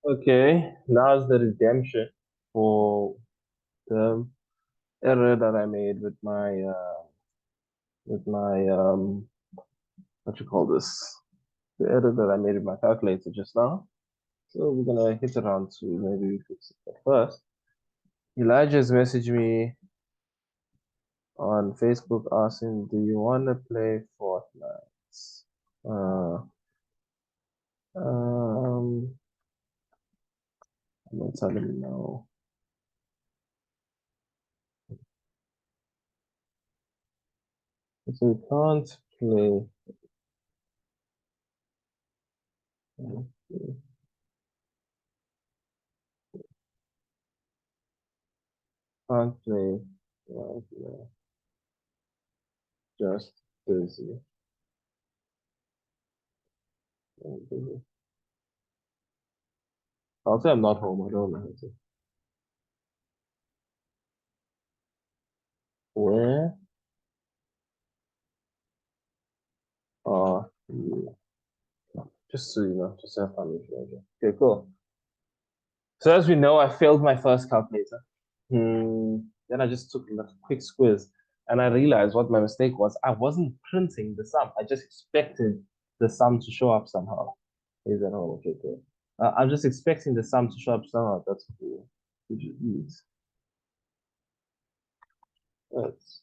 Okay, now's the redemption for the error that I made with my what you call this? The error that I made with my calculator just now. So we're gonna hit around to maybe fix it. But first, Elijah's messaged me on Facebook asking, "Do you want to play Fortnite?" Uh, um, I'm gonna tell him no. So we can't play. Can't play. Right now. Just busy. Busy. I'll say I'm not home. I don't know. Where are you? Just so you know, just have fun with you. Okay, cool. So as we know, I failed my first calculator. Then I just took a quick squiz and I realized what my mistake was. I wasn't printing the sum. I just expected the sum to show up somehow. Is that all? Okay, cool. I'm just expecting the sum to show up somehow. That's cool. Did you eat? That's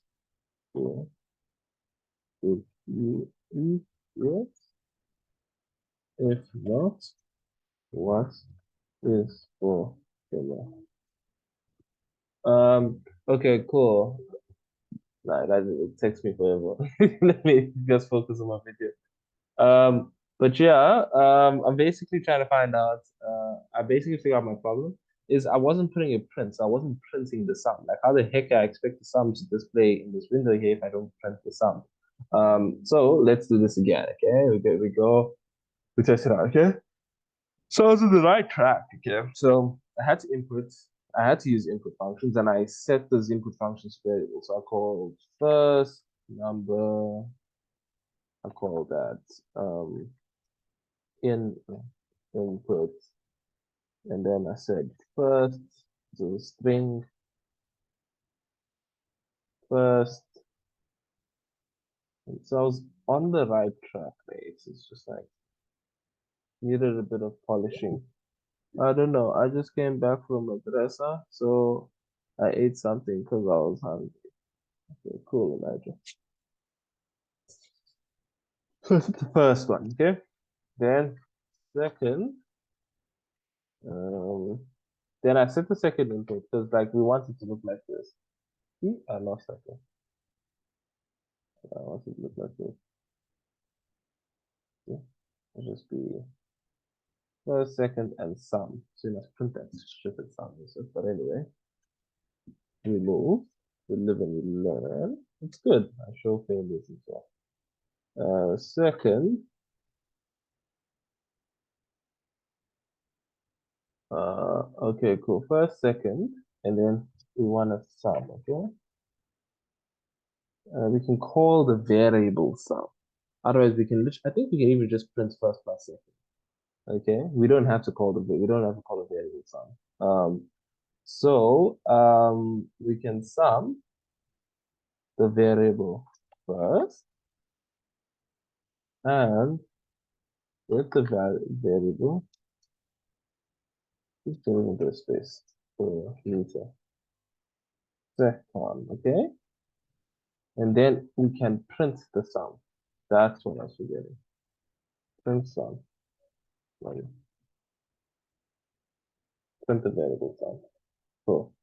cool. Did you eat it? If not, what is for dinner? Okay, cool. Nah, that it takes me forever. Let me just focus on my video. But yeah, I'm basically trying to find out. I basically figured out my problem is I wasn't putting a print, so I wasn't printing the sum. Like, how the heck I expect the sum to display in this window here if I don't print the sum? So let's do this again. Okay, we test it out. Okay, so I was on the right track. Okay, so I had to use input functions, and I set those input functions variables. So I called first number. I call that in input, and then I said first the string first. And so I was on the right track, mate. It's just like needed a bit of polishing. I don't know. I just came back from a dresser, so I ate something because I was hungry. Okay, cool, Elijah. So that's the first one, okay? Then second, um, then I set the second input because like we want it to look like this. See, I lost that one. I want it to look like this. See? It'll just be first, second, and sum. So you must print that stupid sum. So, but anyway, we move, we live and we learn. It's good. I show failures as well. Second, okay, cool. First, second, and then we want a sum, okay? We can call the variable sum. Otherwise, I think we can even just print first plus second. Okay, we don't have to call the variable sum. We can sum the variable first, and with the variable, just going into a space for later. Second, okay? And then we can print the sum. That's what I was forgetting. Print sum. Like, print the variable sum. Cool.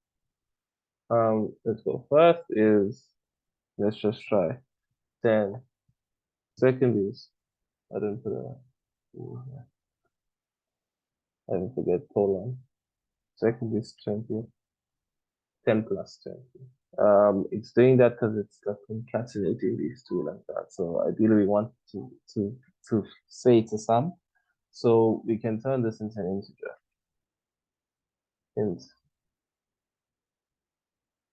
Let's go. First is let's just try 10. Second is I didn't put a I didn't forget colon. Second is 20. 10 plus 20. It's doing that because it's like concatenating these two like that. So ideally we want to say it's a sum. So we can turn this into an integer. Int.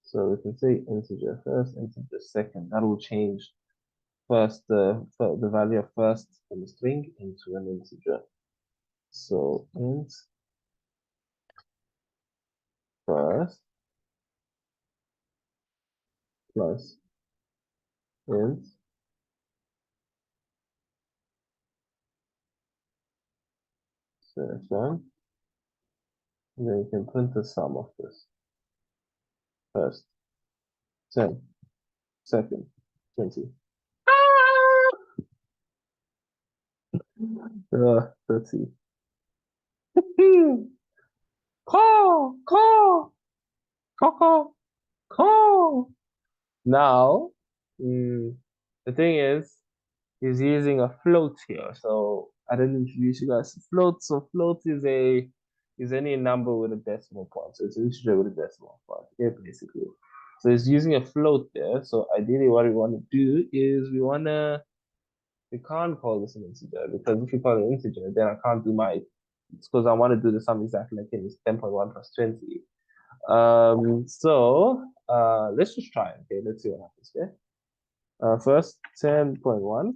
So we can say integer first, integer second. That will change first the value of first from a string into an integer. So int first plus int selection. And then you can print the sum of this. First, 10, second, 20. 30. Call, call, call, call, call. Now, the thing is, he's using a float here. So I didn't introduce you guys to float. So float is any number with a decimal point. So it's an integer with a decimal point. Yeah, basically. So he's using a float there. So ideally, what we want to do is we can't call this an integer because if we call it an integer, then I can't do it's because I want to do the sum exactly like it is 10.1 plus 20. Let's just try. Okay, let's see what happens. Okay. First 10.1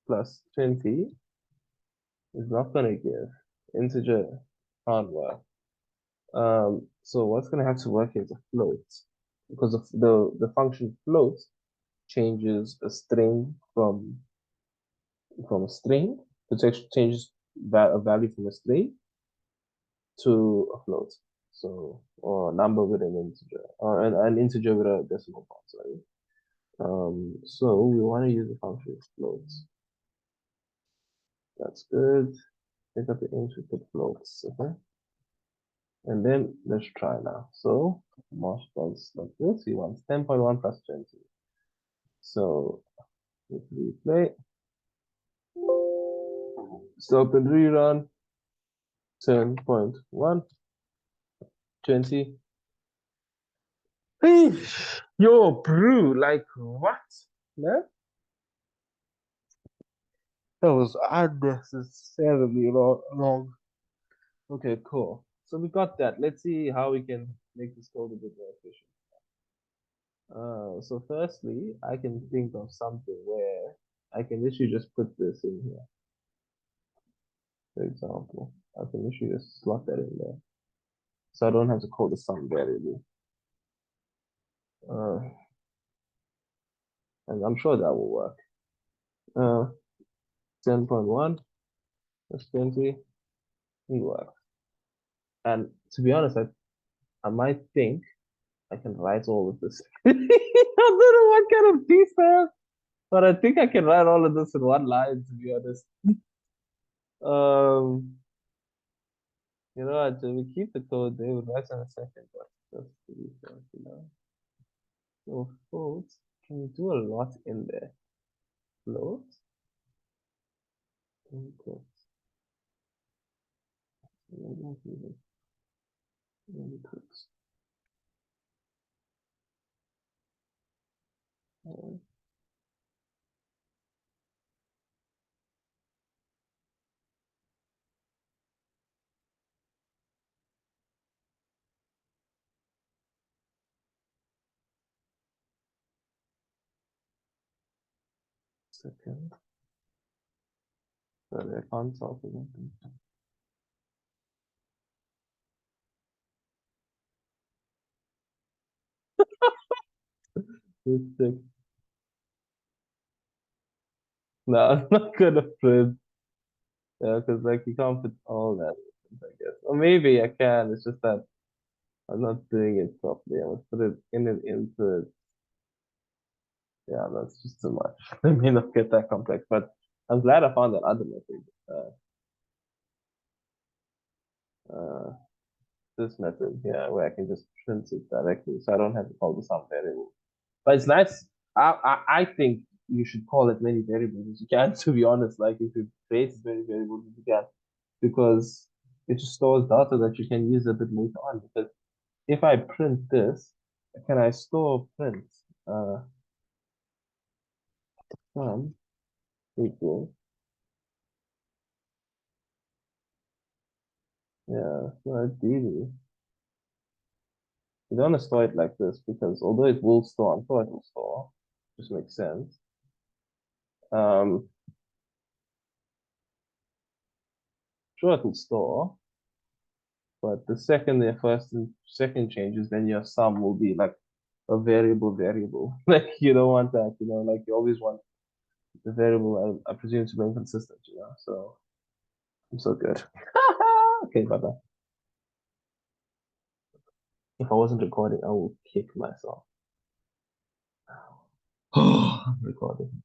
plus 20 is not going to give integer can't work. So what's going to have to work is a float because of the function float changes a string from a string, which actually changes a value from a string to a float. So, or a number with an integer, or an integer with a decimal point, sorry. So we want to use the function floats. That's good. Pick up the int with floats, okay? And then let's try now. So Mosh does like this. He wants 10.1 plus 20. So if we play, stop and rerun, 10.1, 20. Hey, yo, brew, like what? Man, that was unnecessarily long. Okay, cool. So we got that. Let's see how we can make this code a bit more efficient. So firstly, I can think of something where I can literally just put this in here. For example, I can literally just slot that in there. So I don't have to call the sum variable. Uh, and I'm sure that will work. 10.1 plus 20, it works. And to be honest, I might think I can write all of this. I don't know what kind of piece that, but I think I can write all of this in one line, to be honest. Um, you know what? We keep the code there. We'll write in a second, but just to be fair, you know. So float, can you do a lot in there? Float, input, input. Second. Sorry, I can't talk about it. No, I'm not gonna print. Yeah, because like you can't put all that, I guess. Or maybe I can. It's just that I'm not doing it properly. I must put it in an input. Yeah, that's just too much. Let me not get that complex. But I'm glad I found that other method. Uh, this method, yeah, where I can just print it directly, so I don't have to call the sum variable. But it's nice. I think you should call it many variables as you can. To be honest, like you should create as many variables as you can, because it just stores data that you can use a bit later on. Because if I print this, can I store print sum equal? Yeah, so ideally, you don't want to store it like this because although it will store, I'm sure it will store, just makes sense. Um, sure it will store, But the second the first and second changes, then your sum will be like a variable. Like you don't want that, like you always want the variable, I presume, to be consistent. So I'm so good. Okay, bye bye. If I wasn't recording, I would kick myself. I'm recording.